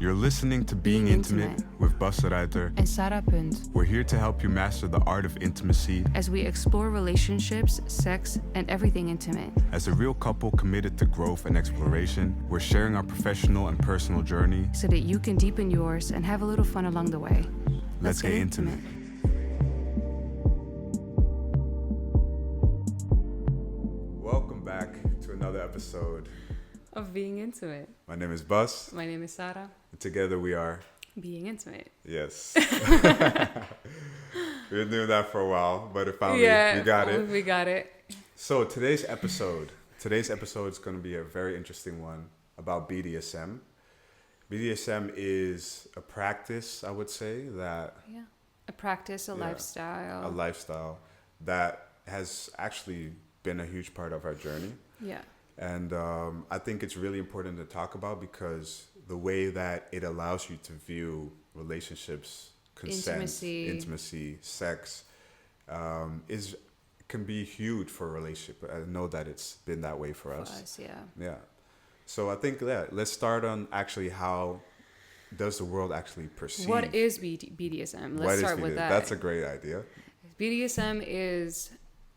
You're listening to Being Intimate with Bas Ruiter and Sarah Punt. We're here to help you master the art of intimacy as we explore relationships, sex, and everything intimate. As a real couple committed to growth and exploration, we're sharing our professional and personal journey so that you can deepen yours and have a little fun along the way. Let's get intimate. Welcome back to another episode of Being Intimate. My name is Bas. My name is Sarah. And together we are Being Intimate. Yes. We've been doing that for a while, but it finally we got it. So today's episode is going to be a very interesting one about BDSM. BDSM is a practice, I would say, that... Yeah, a practice, a lifestyle. A lifestyle that has actually been a huge part of our journey. Yeah. And I think it's really important to talk about because the way that it allows you to view relationships, consent, intimacy, sex, can be huge for a relationship. I know that it's been that way for us. Yeah. So I think let's start on actually how does the world actually perceive... What is BDSM? Let's start with that. That's a great idea. BDSM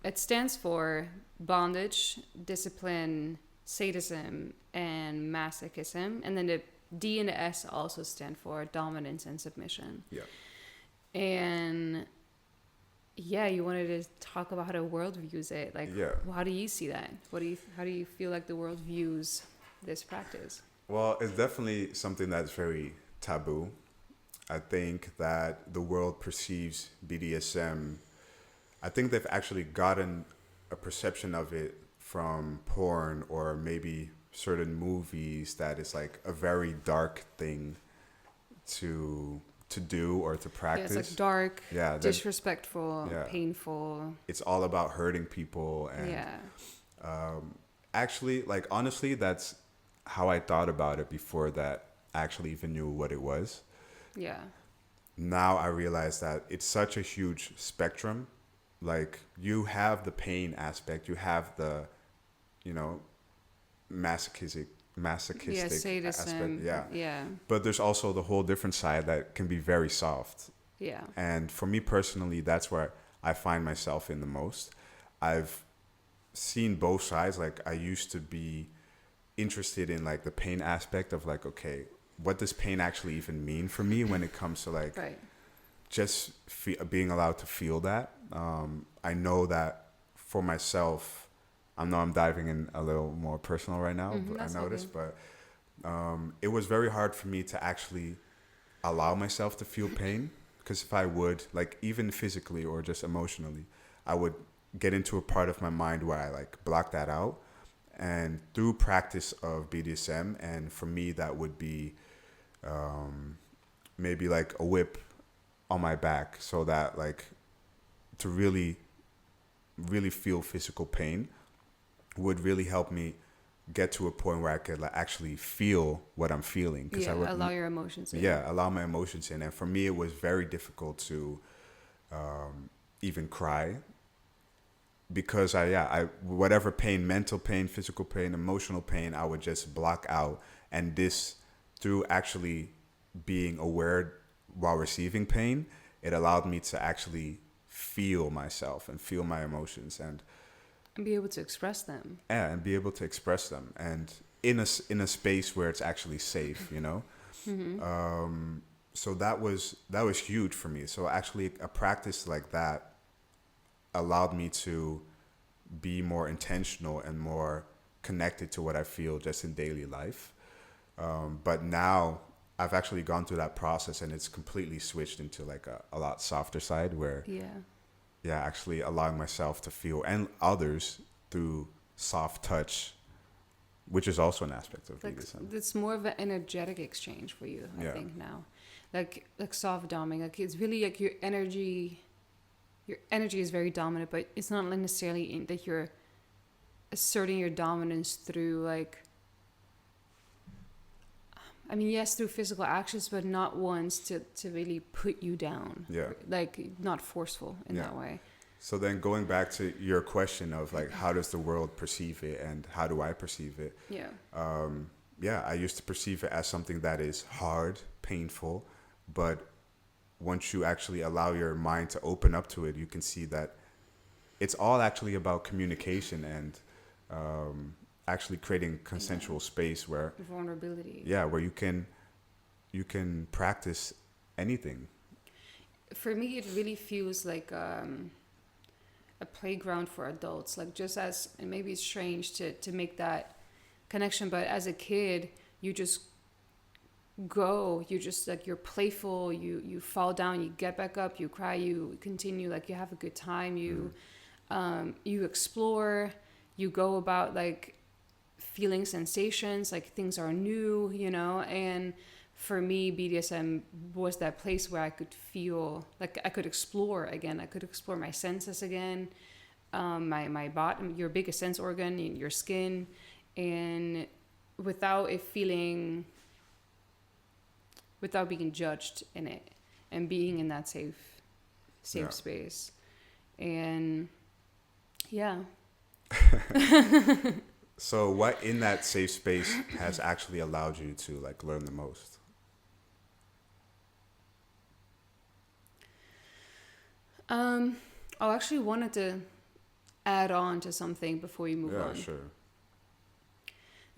it stands for bondage, discipline, sadism, and masochism. And then the D and the S also stand for dominance and submission. Yeah. And you wanted to talk about how the world views it. How do you see that? How do you feel like the world views this practice? Well, it's definitely something that's very taboo. I think that the world perceives BDSM. I think they've actually gotten a perception of it from porn or maybe certain movies that is like a very dark thing to do or to practice. Yeah, it's like dark, disrespectful, painful. It's all about hurting people. And actually, like, honestly, that's how I thought about it before that I actually even knew what it was. Yeah. Now I realize that it's such a huge spectrum. Like, you have the pain aspect, you have the, masochistic sadism aspect. Yeah. But there's also the whole different side that can be very soft. Yeah. And for me personally, that's where I find myself in the most. I've seen both sides. Like, I used to be interested in like the pain aspect of like, okay, what does pain actually even mean for me when it comes to like just being allowed to feel that. I know that for myself, I know I'm diving in a little more personal right now, but I noticed, but it was very hard for me to actually allow myself to feel pain, because if I would, like, even physically or just emotionally, I would get into a part of my mind where I like block that out. And through practice of BDSM, and for me that would be maybe like a whip on my back, so that like to really feel physical pain would really help me get to a point where I could like actually feel what I'm feeling. Allow your emotions in. Yeah, allow my emotions in. And for me, it was very difficult to even cry, because I whatever pain, mental pain, physical pain, emotional pain, I would just block out. And this, through actually being aware while receiving pain, it allowed me to actually feel myself and feel my emotions and be able to express them. Yeah, and be able to express them, and in a space where it's actually safe, So that was huge for me. So actually, a practice like that allowed me to be more intentional and more connected to what I feel just in daily life. But now I've actually gone through that process, and it's completely switched into like a lot softer side where actually allowing myself to feel, and others, through soft touch, which is also an aspect of BDSM. It's more of an energetic exchange for you, I think now. Like soft doming, like it's really like your energy is very dominant, but it's not necessarily that you're asserting your dominance through like, I mean, yes, through physical actions, but not ones to really put you down. Yeah. Like, not forceful in that way. So then going back to your question of, like, how does the world perceive it and how do I perceive it? Yeah. yeah, I used to perceive it as something that is hard, painful, but once you actually allow your mind to open up to it, you can see that it's all actually about communication and actually creating consensual space where vulnerability. yeah, where you can practice anything. For me, it really feels like a playground for adults. Like just as, and maybe it's strange to make that connection, but as a kid, you just go, you just like, you're playful, you fall down, you get back up, you cry, you continue, like you have a good time, you explore, you go about like feeling sensations, like things are new, you know. And for me, BDSM was that place where I could feel like I could explore again. I could explore my senses again, my bottom, your biggest sense organ, your skin, and without it feeling, without being judged in it, and being in that safe Yeah. space. And yeah. So what in that safe space has actually allowed you to like learn the most? I actually wanted to add on to something before we move on. Yeah, sure.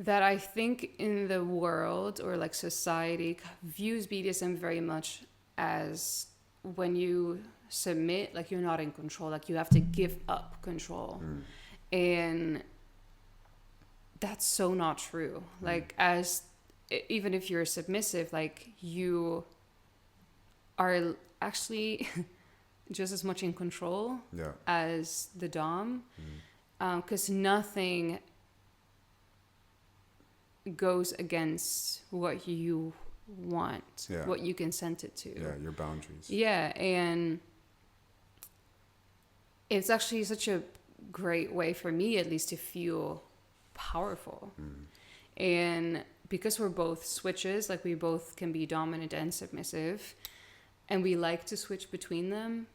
That I think in the world, or like society, views BDSM very much as when you submit, like you're not in control, like you have to give up control. And that's so not true. Like as even if you're submissive, like you are actually just as much in control Yeah. as the dom, because nothing goes against what you want, Yeah. what you consented to. Yeah, your boundaries. Yeah, and it's actually such a great way for me, at least, to feel powerful. And because we're both switches, like we both can be dominant and submissive, and we like to switch between them,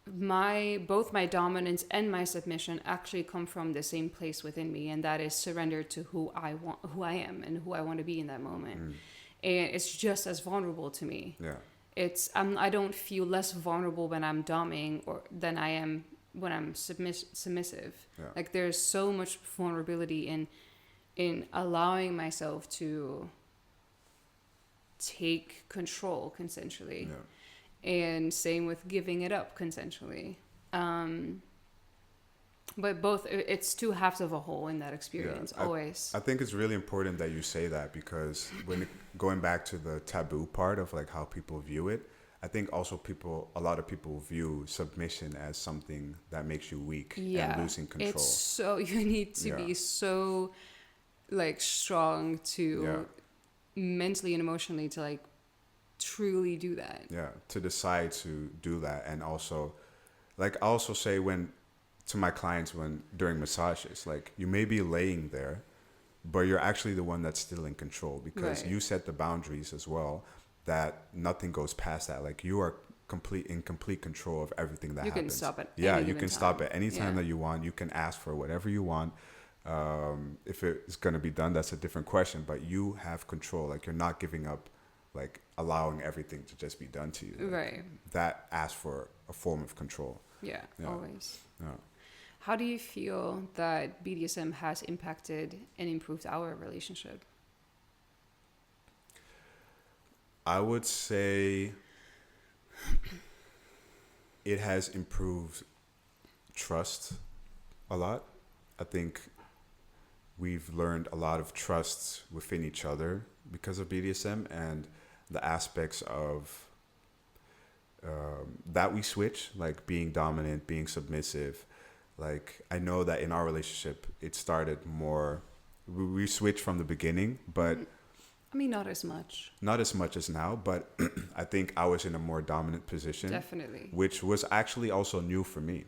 both my dominance and my submission actually come from the same place within me, and that is surrender to who I am and who I want to be in that moment. And it's just as vulnerable to me. Yeah. I don't feel less vulnerable when I'm doming or than I am when I'm submissive. Yeah. Like there's so much vulnerability in allowing myself to take control consensually. Yeah. And same with giving it up consensually. But both, it's two halves of a whole in that experience, always. I think it's really important that you say that, because going back to the taboo part of like how people view it, I think also a lot of people view submission as something that makes you weak and losing control. It's so, you need to be so like strong to mentally and emotionally to like truly do that. Yeah, to decide to do that. And also, like I also say to my clients during massages, like you may be laying there, but you're actually the one that's still in control, because you set the boundaries as well, that nothing goes past that. Like you are in complete control of everything that happens. You can stop at you can stop at any time that you want. You can ask for whatever you want. If it's going to be done, that's a different question, but you have control. Like you're not giving up, like allowing everything to just be done to you. Like, that asks for a form of control. Yeah. Always. Yeah. How do you feel that BDSM has impacted and improved our relationship? I would say it has improved trust a lot. I think we've learned a lot of trust within each other because of BDSM, and the aspects of that we switch, like being dominant, being submissive. Like I know that in our relationship, it started more, we switched from the beginning, but I mean, not as much. Not as much as now, but I think I was in a more dominant position. Definitely. Which was actually also new for me.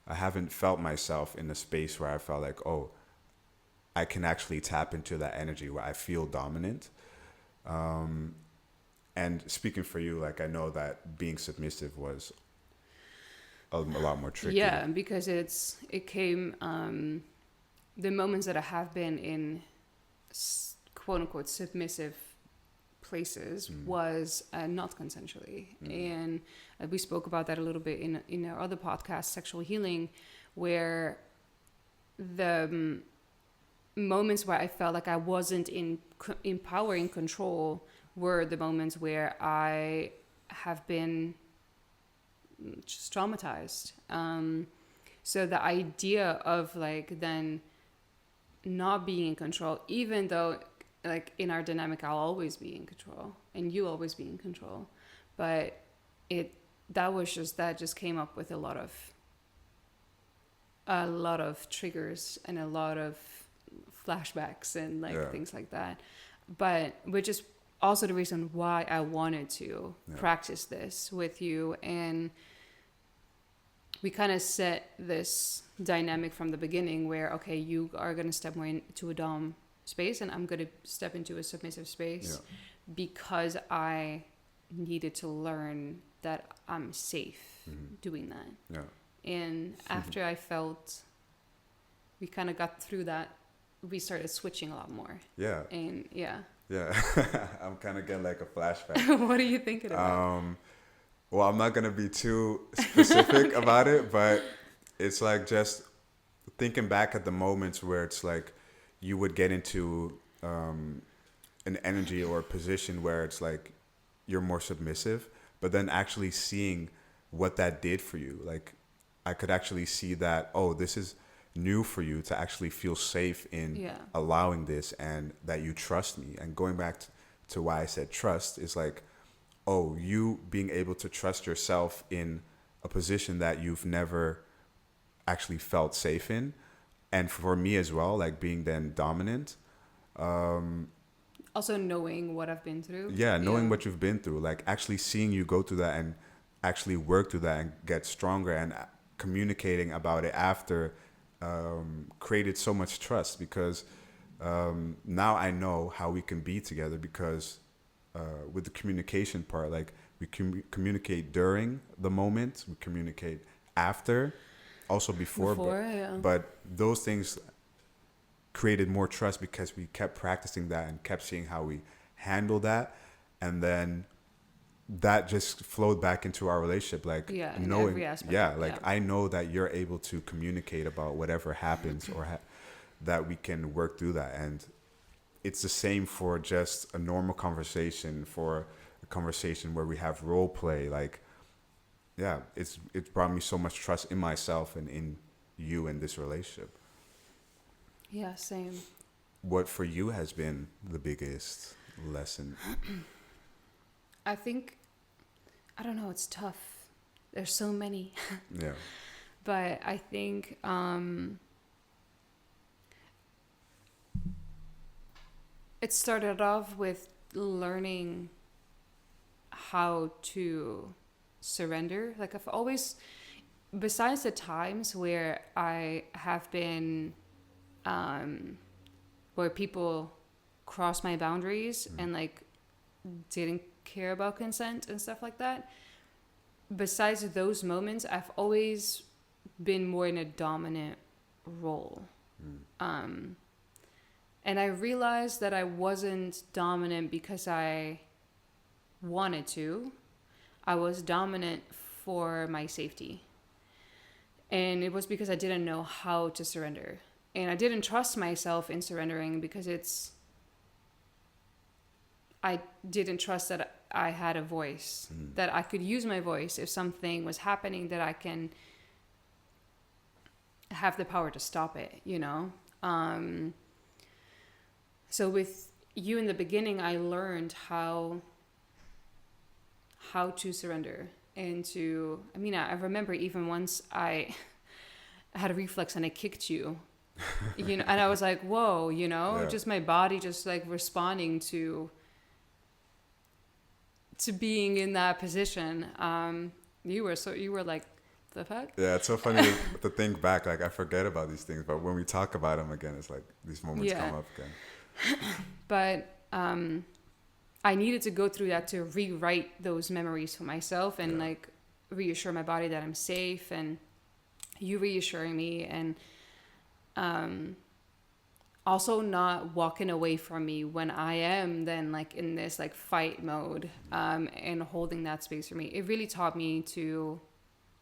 I haven't felt myself in a space where I felt like, oh, I can actually tap into that energy where I feel dominant. And speaking for you, like I know that being submissive was a lot more tricky. Yeah, because it came, the moments that I have been in quote unquote submissive places was not consensually. And we spoke about that a little bit in our other podcast, Sexual Healing, where the moments where I felt like I wasn't in power, in control, were the moments where I have been just traumatized. So the idea of like then not being in control, even though like in our dynamic I'll always be in control and you always be in control, but that just came up with a lot of triggers and a lot of flashbacks and like things like that, but which is also the reason why I wanted to practice this with you. And we kind of set this dynamic from the beginning where, okay, you are going to step more into a dom space and I'm going to step into a submissive space because I needed to learn that I'm safe doing that. Yeah. And after I felt we kind of got through that, we started switching a lot more. Yeah. And yeah. I'm kind of getting like a flashback. What are you thinking about? Well, I'm not going to be too specific about it, but it's like just thinking back at the moments where it's like you would get into an energy or a position where it's like you're more submissive, but then actually seeing what that did for you. Like I could actually see that, oh, this is new for you to actually feel safe in allowing this and that you trust me. And going back to why I said trust is like, oh, you being able to trust yourself in a position that you've never actually felt safe in. And for me as well, like being then dominant. Also knowing what I've been through. Yeah, knowing what you've been through, like actually seeing you go through that and actually work through that and get stronger, and communicating about it after created so much trust, because now I know how we can be together, because with the communication part, like we communicate during the moment, we communicate after, also before but those things created more trust because we kept practicing that and kept seeing how we handle that, and then that just flowed back into our relationship, like knowing every aspect. I know that you're able to communicate about whatever happens or that we can work through that. And it's the same for just a normal conversation, for a conversation where we have role play. Like it's brought me so much trust in myself and in you in this relationship. Yeah, same. What for you has been the biggest lesson? I think, I don't know, it's tough. There's so many. Yeah. But I think it started off with learning how to surrender. Like I've always, besides the times where I have been, where people cross my boundaries and like didn't care about consent and stuff like that, besides those moments, I've always been more in a dominant role. And I realized that I wasn't dominant because I wanted to. I was dominant for my safety. And it was because I didn't know how to surrender. And I didn't trust myself in surrendering because I didn't trust that I had a voice, that I could use my voice if something was happening, that I can have the power to stop it, you know? So with you in the beginning, I learned how to surrender and to, I mean, I remember even once I had a reflex and I kicked you, you know, and I was like, whoa, you know, just my body just like responding to being in that position. You were like, the fuck? Yeah, it's so funny to think back. Like I forget about these things, but when we talk about them again, it's like these moments come up again. But I needed to go through that to rewrite those memories for myself and like reassure my body that I'm safe, and you reassuring me, and also not walking away from me when I am then like in this like fight mode, and holding that space for me. It really taught me to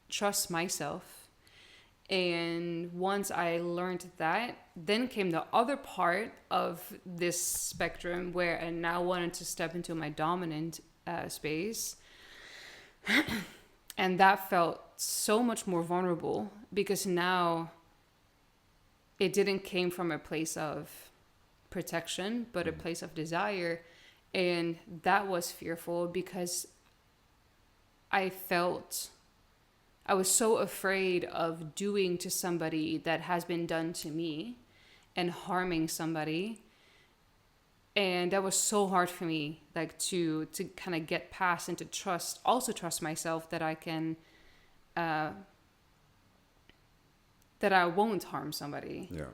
trust myself. And once I learned that, then came the other part of this spectrum where I now wanted to step into my dominant space. And that felt so much more vulnerable because now it didn't came from a place of protection, but a place of desire. And that was fearful because I was so afraid of doing to somebody that has been done to me and harming somebody. And that was so hard for me, like to kind of get past and to trust myself that I can, that I won't harm somebody. Yeah.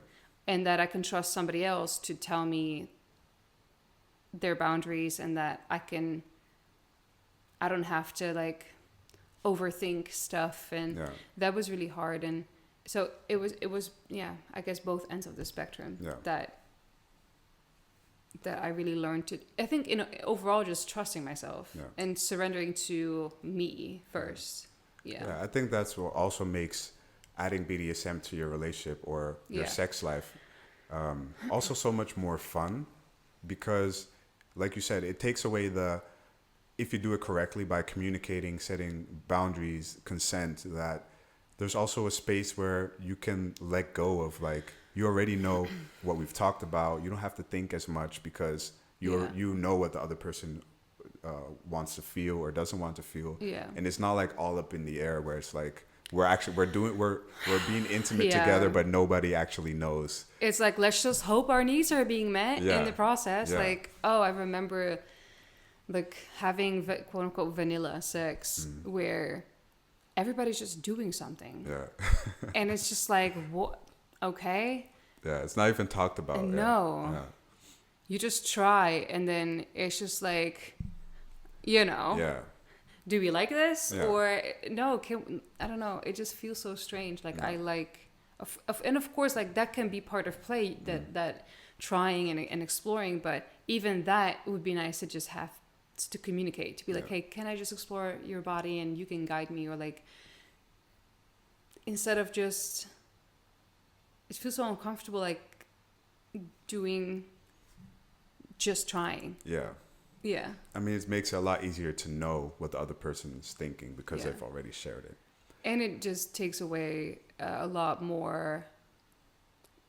And that I can trust somebody else to tell me their boundaries, and that I don't have to like overthink stuff. And that was really hard. And so it was yeah, I guess both ends of the spectrum that I really learned to, I think, overall just trusting myself and surrendering to me first. Yeah, I think that's what also makes adding BDSM to your relationship or your sex life also so much more fun, because like you said, it takes away if you do it correctly by communicating, setting boundaries, consent, that there's also a space where you can let go of, like, you already know what we've talked about. You don't have to think as much because you know what the other person wants to feel or doesn't want to feel. Yeah. And it's not like all up in the air where it's like we're being intimate together, but nobody actually knows. It's like, let's just hope our needs are being met in the process. Yeah. Like, oh, I remember like having quote unquote vanilla sex where everybody's just doing something. Yeah. And it's just like, what? Okay. Yeah, it's not even talked about. No. Yeah. You just try, and then it's just like, Yeah. do we like this? Yeah. Or no, I don't know. It just feels so strange. Like I like, and of course, like that can be part of play, that trying and exploring. But even that would be nice to just have to communicate, to be like, hey, can I just explore your body and you can guide me? Or like, instead of just, it feels so uncomfortable, like just trying. Yeah. Yeah. I mean, it makes it a lot easier to know what the other person is thinking because they've already shared it. And it just takes away a lot more.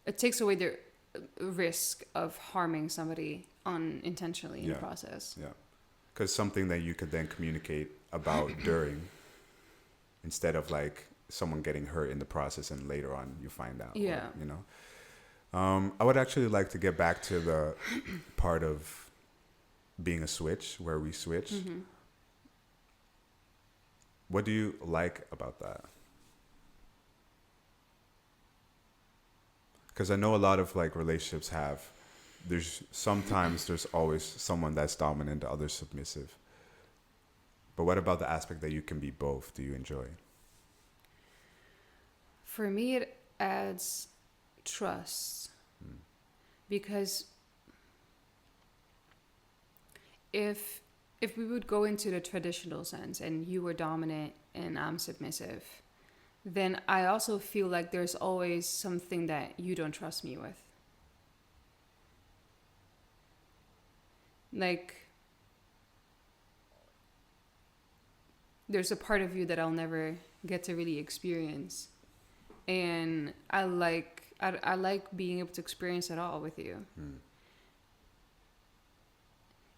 It takes away the risk of harming somebody unintentionally in the process. Yeah. Because something that you could then communicate about during, instead of like someone getting hurt in the process and later on you find out. Yeah. Or, I would actually like to get back to the part of being a switch, where we switch. Mm-hmm. What do you like about that? Because I know a lot of like relationships there's always someone that's dominant, the other submissive. But what about the aspect that you can be both? Do you enjoy? For me, it adds trust. Because if we would go into the traditional sense and you were dominant and I'm submissive, then I also feel like there's always something that you don't trust me with. Like, there's a part of you that I'll never get to really experience. And I like being able to experience it all with you.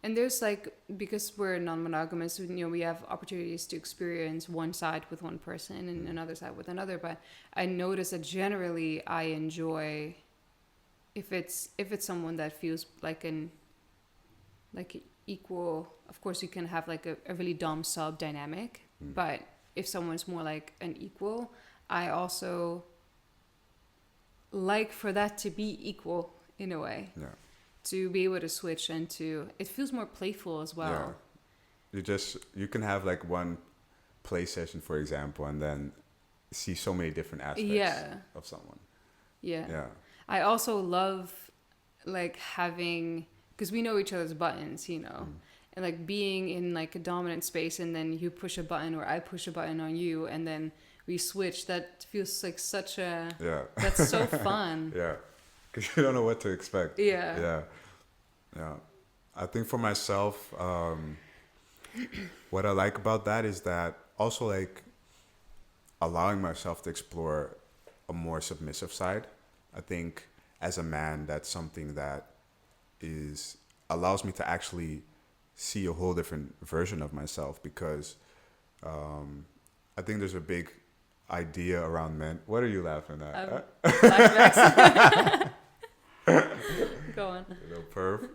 And there's like, because we're non-monogamous, we have opportunities to experience one side with one person and another side with another. But I notice that generally I enjoy if it's someone that feels like equal. Of course, you can have like a really dom sub dynamic, but if someone's more like an equal, I also like for that to be equal in a way. Yeah. To be able to switch and it feels more playful as well. Yeah. You can have like one play session, for example, and then see so many different aspects of someone. Yeah. Yeah. I also love like having, because we know each other's buttons, you know, and like being in like a dominant space, and then you push a button or I push a button on you, and then we switch. That feels like such a that's so fun. Yeah, because you don't know what to expect. Yeah. Yeah. I think for myself, what I like about that is that also like allowing myself to explore a more submissive side. I think as a man, that's something that is allows me to actually see a whole different version of myself, because I think there's a big idea around men. What are you laughing at? Flashbacks. Go on. Little perv.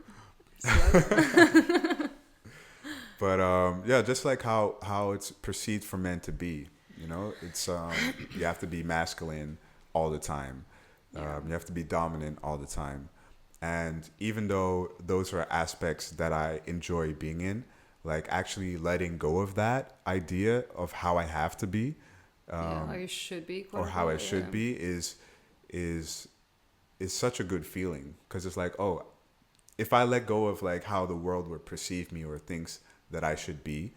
But yeah, just like how it's perceived for men to be, you know, it's you have to be masculine all the time. You have to be dominant all the time. And even though those are aspects that I enjoy being in, like actually letting go of that idea of how I have to be, how you should be, or how I should be, is such a good feeling, because it's like, oh, if I let go of like how the world would perceive me or thinks that I should be,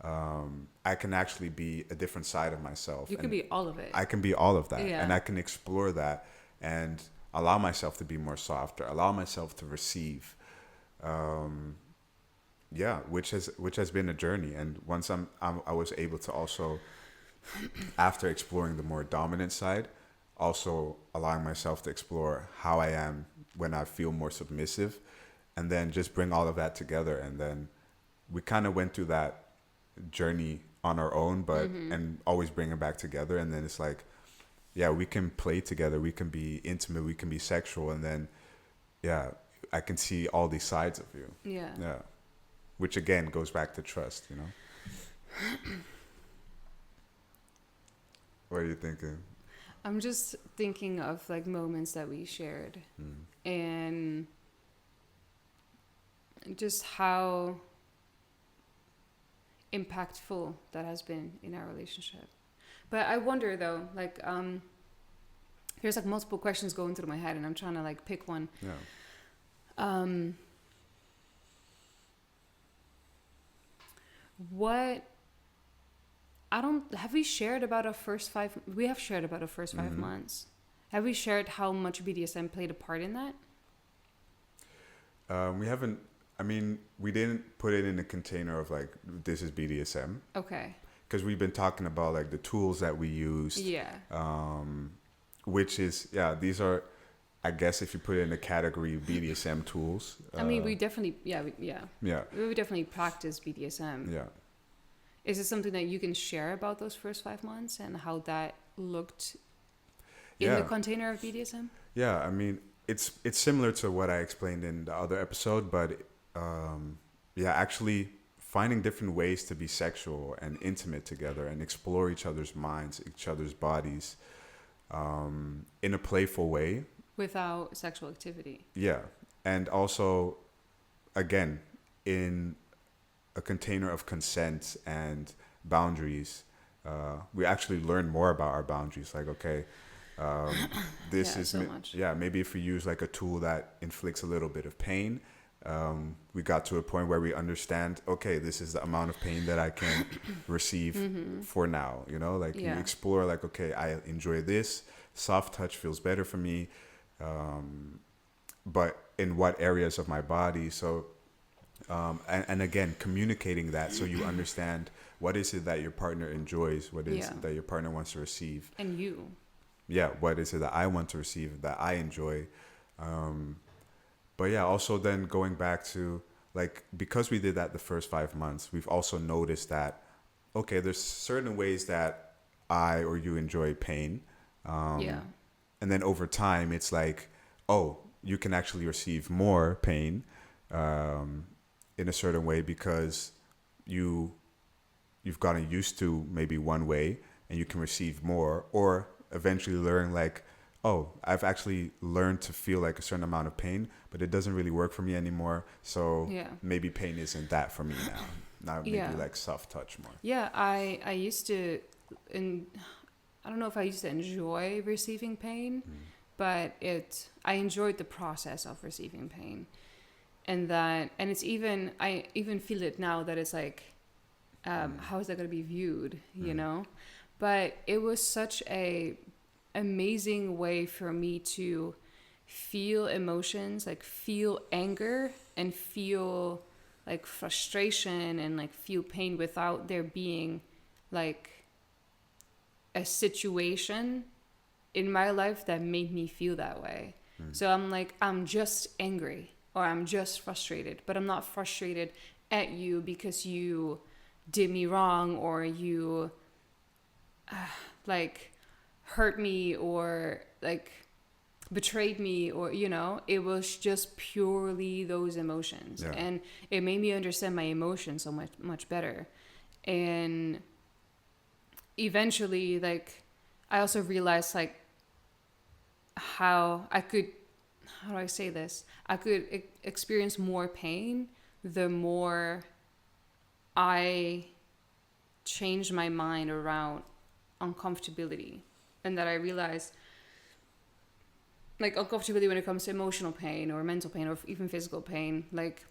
I can actually be a different side of myself. You can be all of it. I can be all of that, and I can explore that and allow myself to be more softer, allow myself to receive. Which has been a journey. And once I was able to also, after exploring the more dominant side, also allowing myself to explore how I am when I feel more submissive, and then just bring all of that together. And then we kind of went through that journey on our own, but and always bring it back together. And then it's like, yeah, we can play together, we can be intimate, we can be sexual, and then I can see all these sides of you. Yeah, which again goes back to trust, you know. What are you thinking? I'm just thinking of like moments that we shared, and just how impactful that has been in our relationship. But I wonder though, like, there's like multiple questions going through my head, and I'm trying to like pick one. What have we shared about our first 5? We have shared about our first 5 months. Have we shared how much BDSM played a part in that? We haven't. I mean, we didn't put it in a container of like, this is BDSM. Okay. Because we've been talking about like the tools that we used. Yeah. Which is, these are, I guess if you put it in a category, BDSM tools. I mean, we definitely, we definitely practice BDSM. Yeah. Is it something that you can share about those first 5 months and how that looked in the container of BDSM? Yeah, I mean, it's similar to what I explained in the other episode, but actually finding different ways to be sexual and intimate together and explore each other's minds, each other's bodies, in a playful way. Without sexual activity. Yeah. And also, again, in a container of consent and boundaries, we actually learn more about our boundaries. Like, okay, this is, maybe if we use like a tool that inflicts a little bit of pain, we got to a point where we understand, okay, this is the amount of pain that I can receive for now, you know, like you explore like, okay, I enjoy this, soft touch feels better for me, but in what areas of my body? So and again, communicating that so you understand what is it that your partner enjoys, what is it that your partner wants to receive, and you what is it that I want to receive, that I enjoy. But also then going back to like, because we did that the first 5 months, we've also noticed that, okay, there's certain ways that I or you enjoy pain. And then over time, it's like, oh, you can actually receive more pain in a certain way because you've gotten used to maybe one way, and you can receive more, or eventually learn like, oh, I've actually learned to feel like a certain amount of pain, but it doesn't really work for me anymore. So maybe pain isn't that for me now. Now maybe like soft touch more. Yeah, I used to, and I don't know if I used to enjoy receiving pain, but I enjoyed the process of receiving pain. And it's even, I even feel it now that it's like, how is that going to be viewed, you know? But it was such a amazing way for me to feel emotions, like feel anger and feel like frustration and like feel pain without there being like a situation in my life that made me feel that way. So I'm like, I'm just angry or I'm just frustrated, but I'm not frustrated at you because you did me wrong or you like hurt me or like betrayed me, or you know, it was just purely those emotions. Yeah. And it made me understand my emotions so much better. And eventually, like, I also realized like how do I say this, I could experience more pain the more I changed my mind around uncomfortability. And that I realized like uncomfortability when it comes to emotional pain or mental pain or even physical pain, like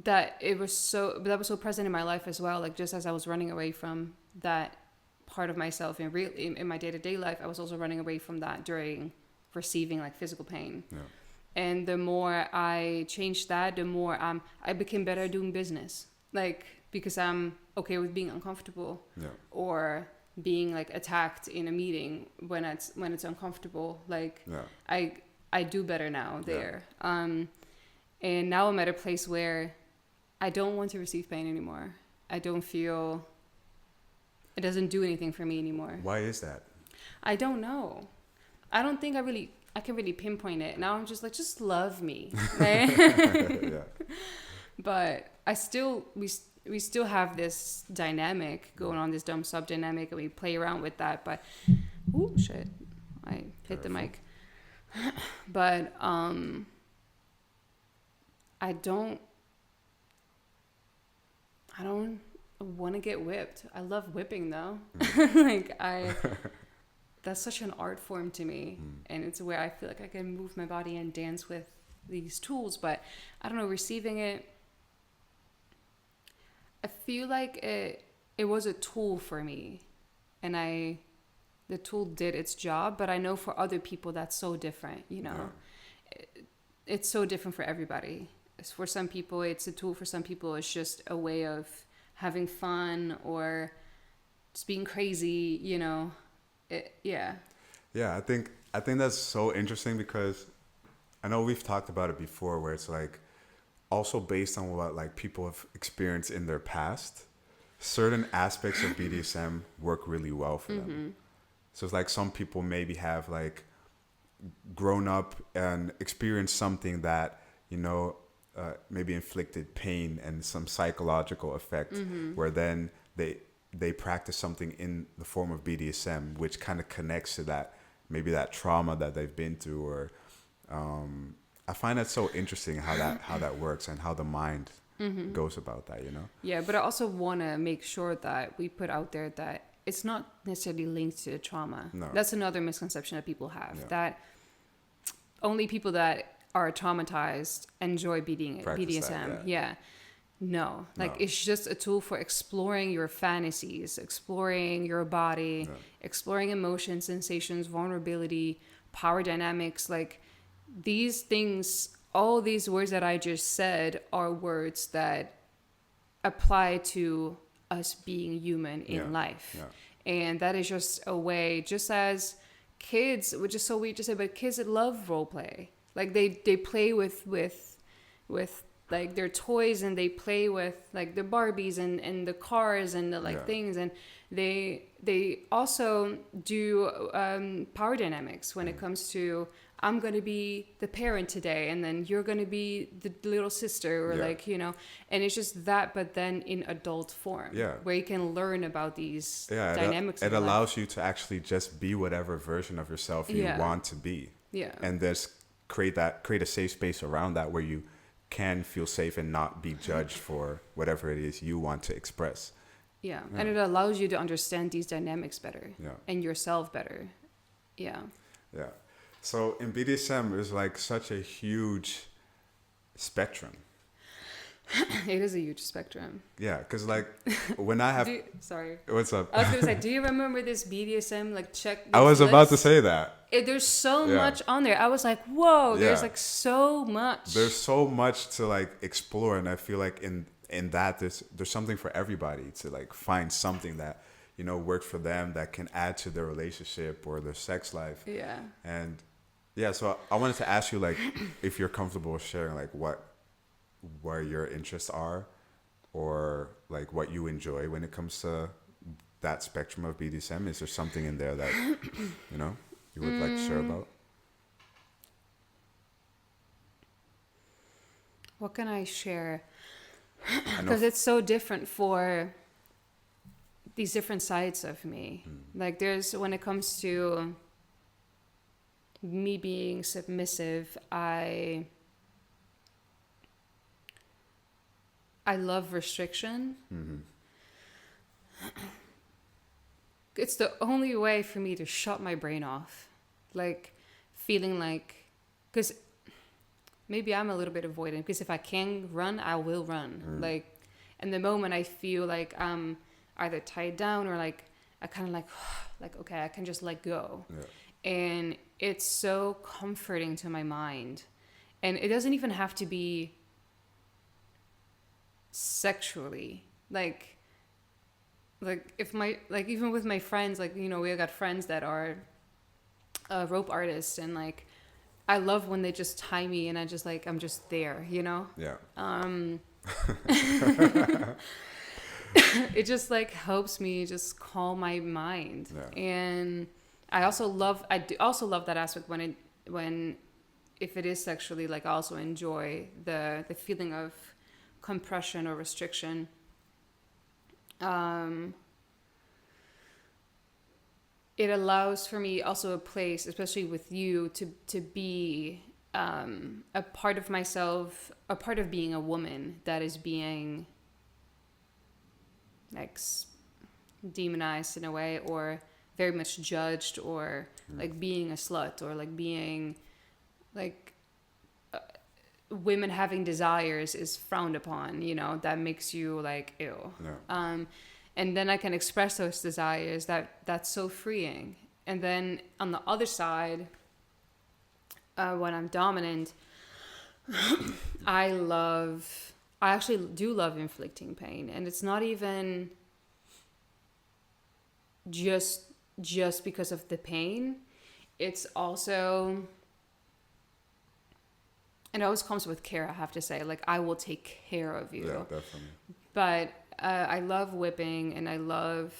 that was so present in my life as well. Like just as I was running away from that part of myself in my day-to-day life, I was also running away from that during receiving like physical pain. Yeah. And the more I changed that, the more I became better at doing business, like because I'm okay with being uncomfortable. Yeah. Or being like attacked in a meeting when it's uncomfortable. Like Yeah. I do better now there. And now I'm at a place where I don't want to receive pain anymore. I don't feel it doesn't do anything for me anymore. Why is that? I don't know. I don't think I can really pinpoint it. Now I'm just like, just love me. Yeah. But we still have this dynamic going on, this dumb sub dynamic, and we play around with that. But oh shit, I hit the mic. But I don't want to get whipped. I love whipping though. Like that's such an art form to me, and it's where I feel like I can move my body and dance with these tools. But I don't know, receiving it, I feel like it was a tool for me, and the tool did its job. But I know for other people that's so different, you know. It's so different for everybody. For some people it's a tool, for some people it's just a way of having fun or just being crazy, you know. Yeah, I think that's so interesting because I know we've talked about it before, where it's like also based on what like people have experienced in their past, certain aspects of BDSM work really well for them. So it's like some people maybe have like grown up and experienced something that, you know, maybe inflicted pain and some psychological effect, where then they practice something in the form of BDSM, which kind of connects to that, maybe that trauma that they've been through. Or I find that so interesting how that works and how the mind goes about that, you know? Yeah, but I also want to make sure that we put out there that it's not necessarily linked to trauma. No. That's another misconception that people have, that only people that are traumatized enjoy BDSM. That, No, it's just a tool for exploring your fantasies, exploring your body, exploring emotions, sensations, vulnerability, power dynamics. Like these things, all these words that I just said are words that apply to us being human in life. And that is just a way, just as kids, which is so weird to say, but kids that love role play. Like they play with like their toys, and they play with like the Barbies and the cars and the things, and they also do power dynamics when it comes to, I'm going to be the parent today, and then you're going to be the little sister, or like, you know, and it's just that, but then in adult form, where you can learn about these dynamics. It allows you to actually just be whatever version of yourself you want to be. And just create a safe space around that where you can feel safe and not be judged for whatever it is you want to express. And it allows you to understand these dynamics better and yourself better. Yeah. Yeah. So in BDSM, there's like such a huge spectrum. It is a huge spectrum. Yeah, because like when I have, Sorry. what's up? I was gonna say, do you remember this BDSM like check? I was about to list? say that. There's so Yeah. much on there. I was like, whoa, Yeah. there's like so much. There's so much to like explore, and I feel like in that there's something for everybody to like find something that, you know, works for them, that can add to their relationship or their sex life. Yeah. And yeah, so I wanted to ask you, like, if you're comfortable sharing like where your interests are, or like what you enjoy when it comes to that spectrum of BDSM. Is there something in there that, you know, you would like to share about? What can I share? I know Because it's so different for these different sides of me. Like there's, when it comes to me being submissive, I love restriction. It's the only way for me to shut my brain off. Like feeling like, because maybe I'm a little bit avoidant, because if I can run, I will run. Like, and the moment I feel like I'm either tied down or like, I kind of like, okay, I can just let go. Yeah. And it's so comforting to my mind. And it doesn't even have to be sexually. Like if my, like even with my friends, like, you know, we got friends that are rope artists, and like, I love when they just tie me and I just like, I'm just there, you know? Yeah. It just like helps me just calm my mind. Yeah. And I also love that aspect when if it is sexually, like I also enjoy the feeling of compression or restriction. It allows for me also a place, especially with you, to be a part of myself, a part of being a woman that is being like demonized in a way, or very much judged, or like being a slut, or like being like women having desires is frowned upon, you know, that makes you like, ew. Yeah. And then I can express those desires. That's so freeing. And then on the other side, when I'm dominant, I actually do love inflicting pain. And it's not even just because of the pain. It's also, and it always comes with care, I have to say. Like, I will take care of you. Yeah, definitely. But I love whipping and I love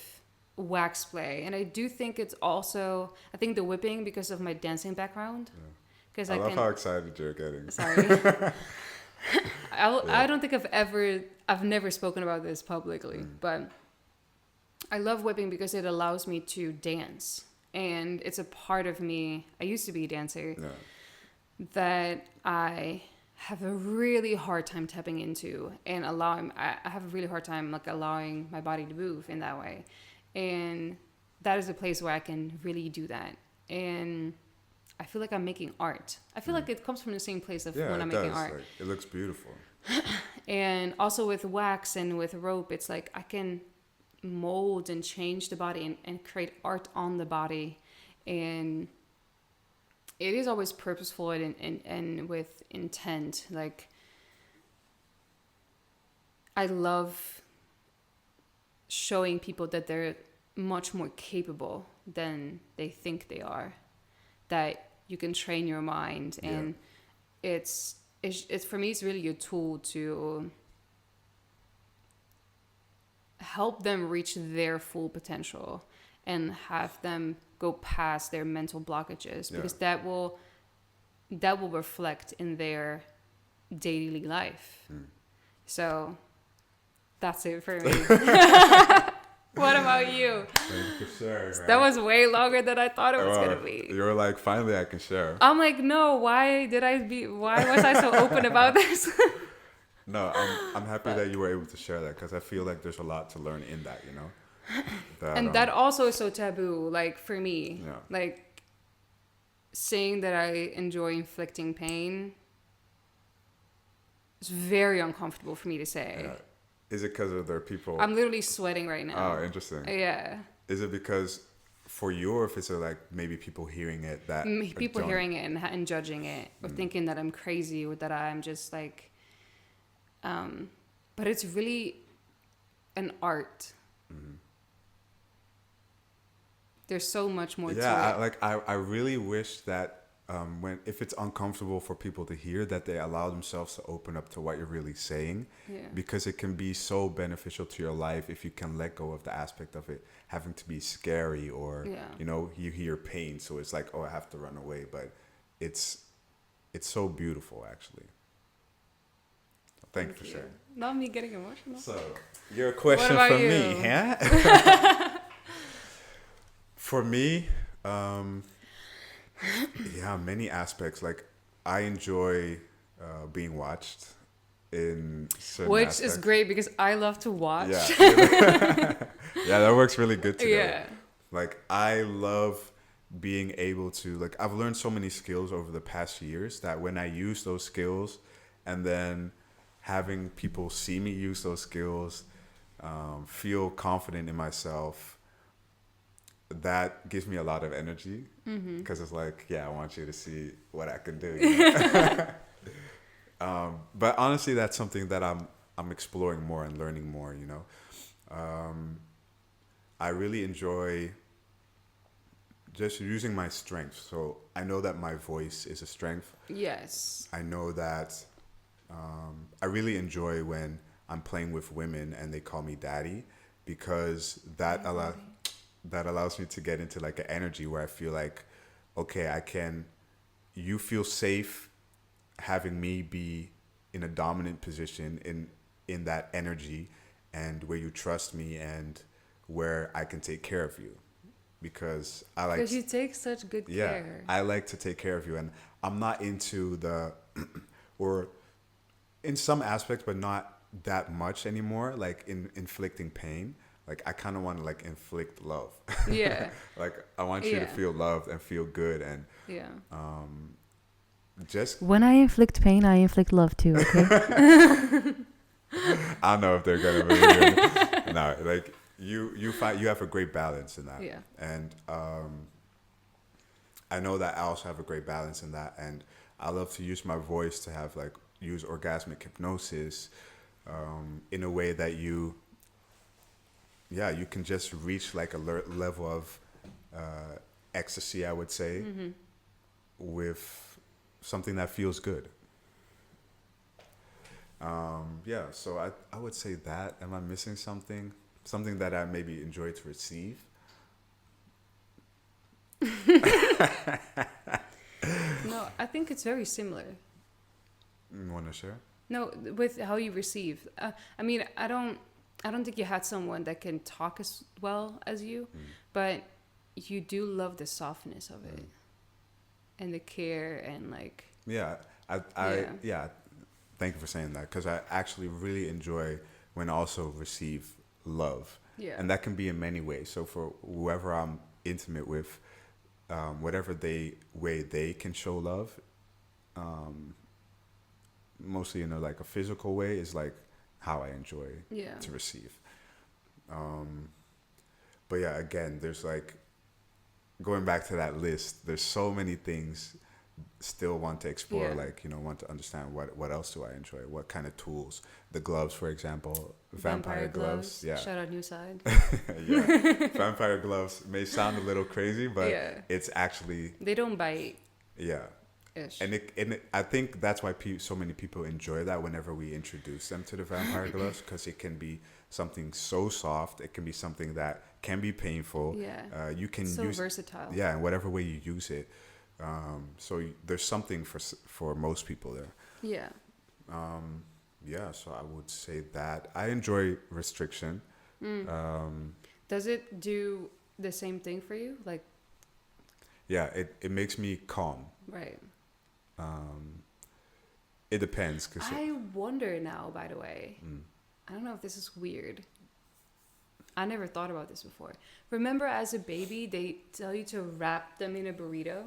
wax play. And I do think it's also, I think the whipping, because of my dancing background. Because I love how excited you're getting. Sorry. I don't think I've never spoken about this publicly, but I love whipping because it allows me to dance. And it's a part of me. I used to be a dancer. Yeah. That I have a really hard time tapping into and allowing. I have a really hard time like allowing my body to move in that way, and that is a place where I can really do that. And I feel like I'm making art. I feel like it comes from the same place of when I'm making art. Like, it looks beautiful. And also with wax and with rope, it's like I can mold and change the body and create art on the body, and it is always purposeful and with intent. Like, I love showing people that they're much more capable than they think they are, that you can train your mind. And it's for me, it's really a tool to help them reach their full potential and have them go past their mental blockages, because that will reflect in their daily life. So that's it for me. What about you? Thank you for sharing, man. That was way longer than I thought it was gonna be. You were like, finally I can share. I'm like, no, why was I so open about this? No, I'm happy that you were able to share that, because I feel like there's a lot to learn in that, you know? That also is so taboo, like for me. Yeah. Like, saying that I enjoy inflicting pain is very uncomfortable for me to say. Yeah. Is it because of their people? I'm literally sweating right now. Oh, interesting. Yeah. Is it because for you, or if it's like maybe people hearing it that People hearing it and judging it, or thinking that I'm crazy, or that I'm just like, but it's really an art. There's so much more to it. I really wish that if it's uncomfortable for people to hear, that they allow themselves to open up to what you're really saying, because it can be so beneficial to your life if you can let go of the aspect of it having to be scary, or you hear pain, so it's like, oh, I have to run away, but it's so beautiful, actually. Thank you for sharing. Not me getting emotional. So your question What about for you? me, huh? For me, many aspects. Like, I enjoy being watched in certain Which aspects. is great because I love to watch. Yeah. Yeah, that works really good together. Yeah. Like, I love being able to, like, I've learned so many skills over the past years that when I use those skills, and then having people see me use those skills, feel confident in myself, that gives me a lot of energy, because it's like, I want you to see what I can do. You know? But honestly, that's something that I'm exploring more and learning more. You know, I really enjoy just using my strengths. So I know that my voice is a strength. Yes. I know that I really enjoy when I'm playing with women and they call me daddy, because that allows me to get into like an energy where I feel like, okay, you feel safe having me be in a dominant position in that energy, and where you trust me and where I can take care of you, because Because you take such good care. I like to take care of you, and I'm not into the or in some aspects, but not that much anymore, like in inflicting pain. Like, I kind of want to like inflict love. Yeah. Like, I want you to feel loved and feel good, and just when I inflict pain, I inflict love too. Okay. I don't know if they're gonna believe it. No, like you find you have a great balance in that. Yeah. And I know that I also have a great balance in that, and I love to use my voice to use orgasmic hypnosis in a way that you can just reach like a level of ecstasy, I would say, with something that feels good. So I would say that. Am I missing something? Something that I maybe enjoy to receive? No, I think it's very similar. You want to share? No, with how you receive. I mean, I don't think you had someone that can talk as well as you, but you do love the softness of it, and the care, and like. Thank you for saying that, because I actually really enjoy when I also receive love. Yeah. And that can be in many ways. So for whoever I'm intimate with, whatever way they can show love, mostly in a physical way, is like how I enjoy to receive. But yeah, again, there's like, going back to that list, there's so many things still want to explore, want to understand what else do I enjoy, what kind of tools, the gloves, for example, vampire gloves. Yeah, shout out New Side. Yeah, vampire gloves may sound a little crazy, but it's actually, they don't bite. Yeah. Ish. And I think that's why so many people enjoy that whenever we introduce them to the vampire gloves, because it can be something so soft. It can be something that can be painful. Yeah. You can so use versatile. Yeah, in whatever way you use it. So there's something for most people there. Yeah. So I would say that I enjoy restriction. Does it do the same thing for you? Like. Yeah, it makes me calm. Right. It depends. I wonder now, by the way. I don't know if this is weird. I never thought about this before. Remember, as a baby, they tell you to wrap them in a burrito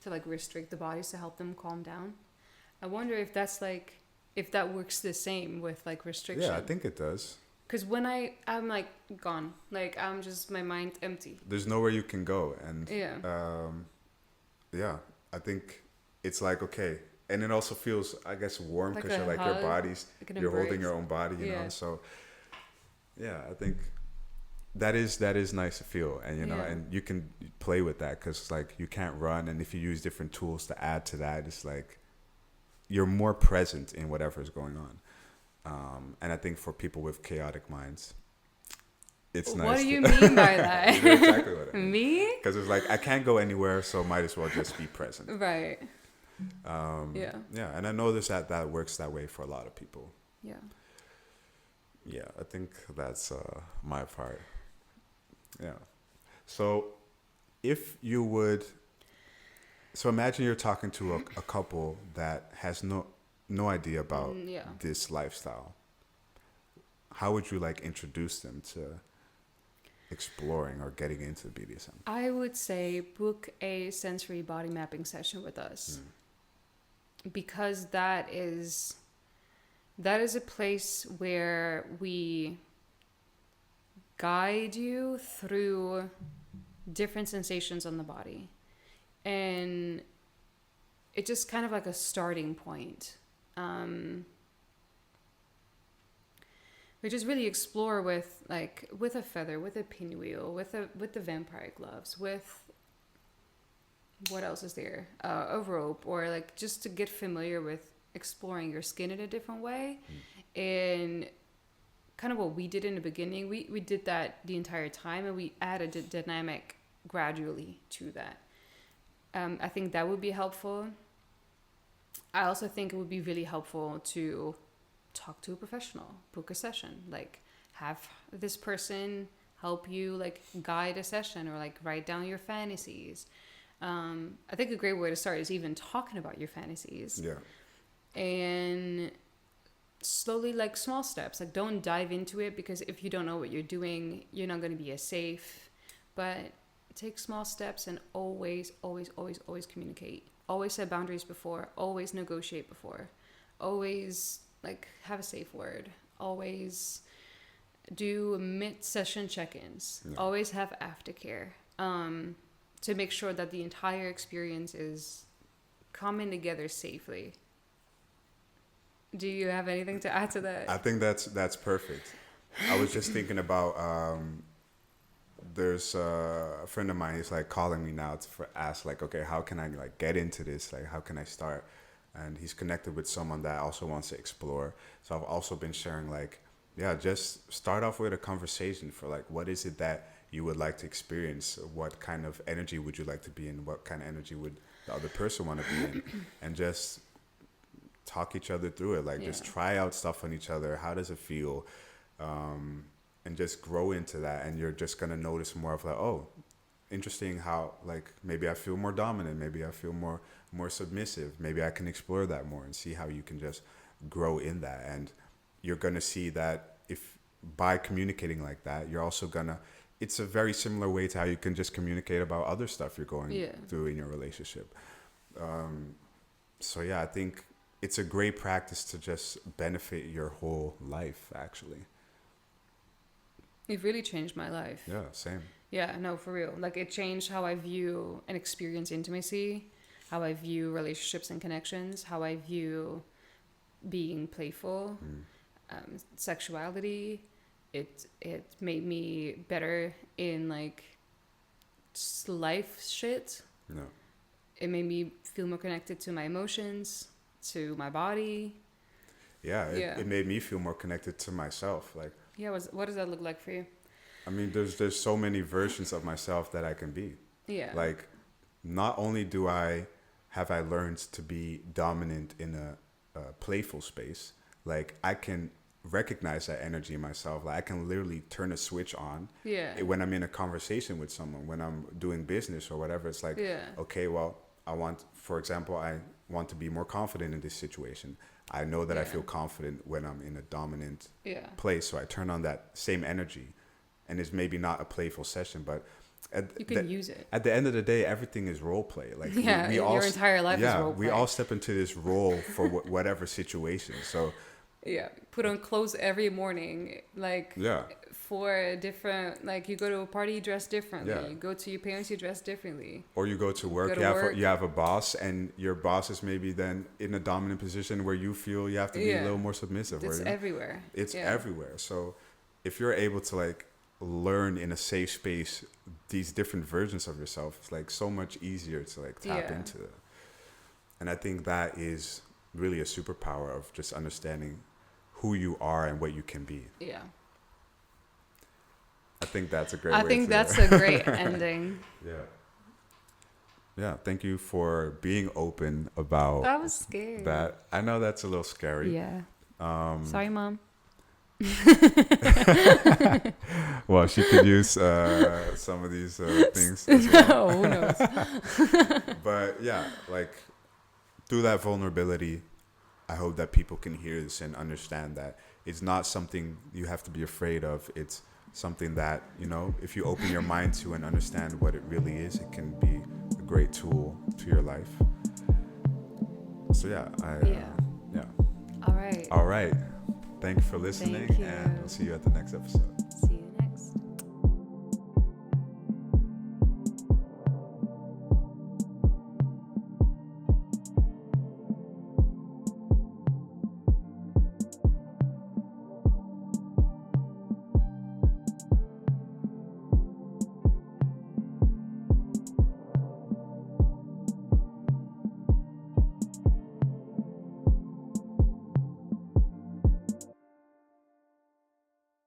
to like restrict the bodies to help them calm down. I wonder if that's like, if that works the same with like restriction. Yeah, I think it does. Because when I'm like gone, like I'm just, my mind empty. There's nowhere you can go. And Yeah. yeah, I think it's like, okay. And it also feels, I guess, warm Like because a you're like, hug, your body's, like an you're holding embrace. your own body, you Yeah. know? So yeah, I think that is nice to feel. And, you know, Yeah. and you can play with that because like you can't run. And if you use different tools to add to that, it's like you're more present in whatever is going on. And I think for people with chaotic minds, it's nice. What do you mean by that? You know exactly what I mean. Me? Because it's like I can't go anywhere, so might as well just be present. Right. Yeah. Yeah, and I know that works that way for a lot of people. Yeah. Yeah, I think that's my part. Yeah. So if you would, so imagine you're talking to a couple that has no idea about Yeah. this lifestyle. How would you like introduce them to exploring or getting into BDSM? I would say book a sensory body mapping session with us. Because that is a place where we guide you through different sensations on the body. And it's just kind of like a starting point. We just really explore with a feather, with a pinwheel, with the vampire gloves, with what else is there? A rope, or like just to get familiar with exploring your skin in a different way. And kind of what we did in the beginning, we did that the entire time, and we added a dynamic gradually to that. I think that would be helpful. I also think it would be really helpful to talk to a professional, book a session, like have this person help you like guide a session, or like write down your fantasies. I think a great way to start is even talking about your fantasies. Yeah. And slowly, like small steps, like don't dive into it, because if you don't know what you're doing, you're not going to be as safe. But take small steps, and always communicate. Always set boundaries before, always negotiate before, always like have a safe word, always do mid-session check-ins, always have aftercare, to make sure that the entire experience is coming together safely. Do you have anything to add to that? I think that's perfect. I was just thinking about there's a friend of mine. He's like calling me now to ask like, okay, how can I like get into this? Like, how can I start? And he's connected with someone that also wants to explore. So I've also been sharing like, yeah, just start off with a conversation for like, what is it that you would like to experience? What kind of energy would you like to be in? What kind of energy would the other person want to be in? And just talk each other through it. Like just try out stuff on each other. How does it feel? And just grow into that. And you're just going to notice more of like, oh, interesting how like maybe I feel more dominant. Maybe I feel more submissive. Maybe I can explore that more and see how you can just grow in that. And you're going to see that if by communicating like that, you're also going to, it's a very similar way to how you can just communicate about other stuff you're going through in your relationship. So yeah, I think it's a great practice to just benefit your whole life, actually. It really changed my life. Yeah, same. Yeah, no, for real. Like it changed how I view and experience intimacy, how I view relationships and connections, how I view being playful, sexuality. It made me better in like life shit. No. It made me feel more connected to my emotions, to my body. Yeah, it made me feel more connected to myself. Like, yeah, what does that look like for you? I mean, there's so many versions of myself that I can be. Yeah. Like, not only have I learned to be dominant in a playful space, like I can recognize that energy in myself. Like I can literally turn a switch on when I'm in a conversation with someone, when I'm doing business or whatever. It's like, okay, well, for example, I want to be more confident in this situation. I know that I feel confident when I'm in a dominant place. So I turn on that same energy, and it's maybe not a playful session, but You can use it. At the end of the day, everything is role play. Like Yeah, your entire life is role play. we all step into this role for whatever situation. So yeah, put on clothes every morning, like yeah, for different. Like you go to a party, you dress differently. Yeah. You go to your parents, you dress differently. or you go to work, you have a boss, and your boss is maybe then in a dominant position where you feel you have to be a little more submissive. It's or, everywhere. It's everywhere. So if you're able to like learn in a safe space these different versions of yourself, it's like so much easier to like tap into it. And I think that is really a superpower of just understanding who you are and what you can be. Yeah. I think that's a great I think that's a great ending. Yeah, thank you for being open about I was scared. that. I know that's a little scary. Yeah. Sorry, Mom. Well, she could use some of these things as well. No, who knows? But yeah, like through that vulnerability, I hope that people can hear this and understand that it's not something you have to be afraid of. It's something that, you know, if you open your mind to and understand what it really is, it can be a great tool to your life. So yeah, All right. All right. Thank you for listening, Thank you. and we'll see you at the next episode.